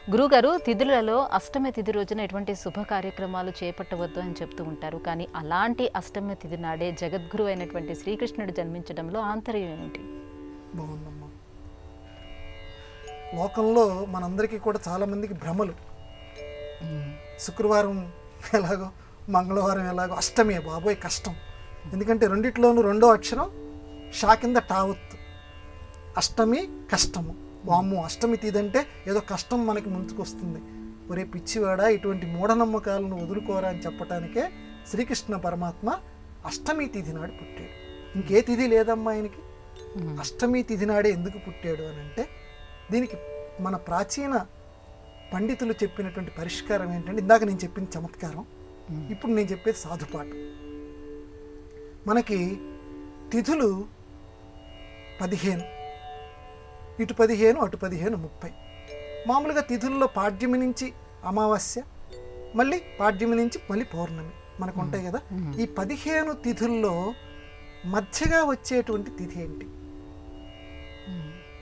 గురుగారు, తిథులలో అష్టమి తిథి రోజున ఎటువంటి శుభ కార్యక్రమాలు చేపట్టవద్దు అని చెప్తూ ఉంటారు. కానీ అలాంటి అష్టమి తిథి నాడే జగద్గురు అయినటువంటి శ్రీకృష్ణుడు జన్మించడంలో ఆంతర్యం ఏమిటి? బాగుందమ్మా. లోకంలో మనందరికీ కూడా చాలామందికి భ్రమలు. శుక్రవారం ఎలాగో, మంగళవారం ఎలాగో, అష్టమి బాబోయ్ కష్టం. ఎందుకంటే రెండిట్లోనూ రెండో అక్షరం షా కింద టావత్తు. అష్టమి కష్టము. వాము అష్టమి తీదంటే ఏదో కష్టం మనకి ముంచుకొస్తుంది. ఒరే పిచ్చివాడా, ఇటువంటి మూఢనమ్మకాలను వదులుకోరా అని చెప్పటానికే శ్రీకృష్ణ పరమాత్మ అష్టమి తిథి నాడు పుట్టాడు. ఇంకే తిథి లేదమ్మా ఆయనకి. అష్టమి తిథి నాడే ఎందుకు పుట్టాడు అని అంటే, దీనికి మన ప్రాచీన పండితులు చెప్పినటువంటి పరిష్కారం ఏంటంటే, ఇందాక నేను చెప్పింది చమత్కారం, ఇప్పుడు నేను చెప్పేది సాధుపాటు. మనకి తిథులు 15, ఇటు 15 అటు 15 30. మామూలుగా తిథుల్లో పాడ్యమి నుంచి అమావాస్య, మళ్ళీ పాడ్యమి నుంచి మళ్ళీ పౌర్ణమి మనకు ఉంటాయి కదా. ఈ 15 తిథుల్లో మధ్యగా వచ్చేటువంటి తిథి ఏంటి?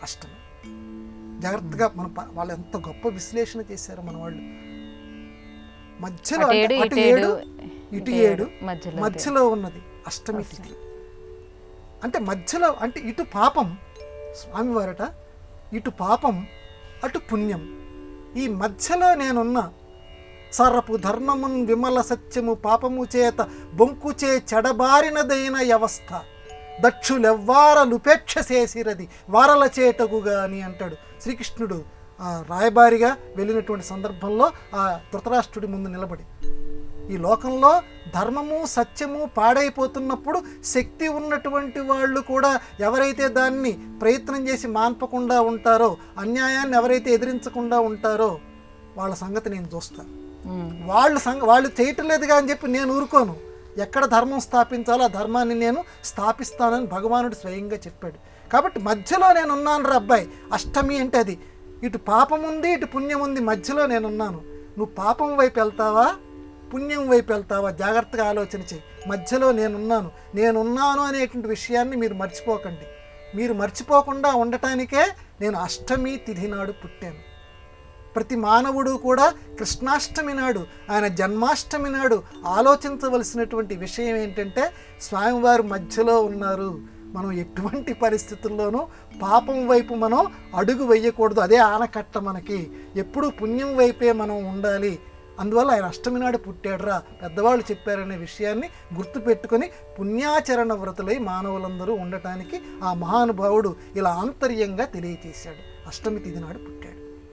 అష్టమి. జాగ్రత్తగా మన వాళ్ళు ఎంత గొప్ప విశ్లేషణ చేశారో మన వాళ్ళు. మధ్యలో అటు 7 ఇటు 7 మధ్యలో ఉన్నది అష్టమి తిథి. అంటే మధ్యలో అంటే ఇటు పాపం స్వామివారట, ఇటు పాపం అటు పుణ్యం. ఈ మధ్యలో నేనున్న సరపు ధర్మమున్ విమల సత్యము పాపము చేత బొంకుచే చెడబారినదైన వ్యవస్థ దక్షులెవ్వారలుపేక్ష చేసిరది వారల చేటగుగా అని అంటాడు శ్రీకృష్ణుడు రాయబారిగా వెళ్ళినటువంటి సందర్భంలో ఆ ధృతరాష్ట్రుడి ముందు నిలబడి. ఈ లోకంలో ధర్మము సత్యము పాడైపోతున్నప్పుడు శక్తి ఉన్నటువంటి వాళ్ళు కూడా ఎవరైతే దాన్ని ప్రయత్నం చేసి మాన్పకుండా ఉంటారో, అన్యాయాన్ని ఎవరైతే ఎదిరించకుండా ఉంటారో వాళ్ళ సంగతి నేను చూస్తాను. వాళ్ళు చేయటం లేదుగా అని చెప్పి నేను ఊరుకోను. ఎక్కడ ధర్మం స్థాపించాలో ఆ ధర్మాన్ని నేను స్థాపిస్తానని భగవానుడు స్వయంగా చెప్పాడు. కాబట్టి మధ్యలో నేనున్నాను రా అబ్బాయి. అష్టమి అంటే అది. ఇటు పాపం ఉంది, ఇటు పుణ్యం ఉంది, మధ్యలో నేనున్నాను. నువ్వు పాపం వైపు వెళ్తావా, పుణ్యం వైపు వెళ్తావా? జాగ్రత్తగా ఆలోచన చేయి. మధ్యలో నేనున్నాను అనేటువంటి విషయాన్ని మీరు మర్చిపోకండి. మీరు మర్చిపోకుండా ఉండటానికే నేను అష్టమి తిథి నాడు పుట్టాను. ప్రతి మానవుడు కూడా కృష్ణాష్టమి నాడు, ఆయన జన్మాష్టమి నాడు ఆలోచించవలసినటువంటి విషయం ఏంటంటే, స్వామివారు మధ్యలో ఉన్నారు. మనం ఎటువంటి పరిస్థితుల్లోనూ పాపం వైపు మనం అడుగు వేయకూడదు. అదే ఆనకట్ట మనకి. ఎప్పుడూ పుణ్యం వైపే మనం ఉండాలి. అందువల్ల ఆయన అష్టమి నాడు పుట్టాడురా, పెద్దవాళ్ళు చెప్పారనే విషయాన్ని గుర్తుపెట్టుకొని పుణ్యాచరణ వ్రతులై మానవులందరూ ఉండటానికి ఆ మహానుభావుడు ఇలా ఆంతర్యంగా తెలియచేశాడు. అష్టమి తిథి నాడు పుట్టాడు.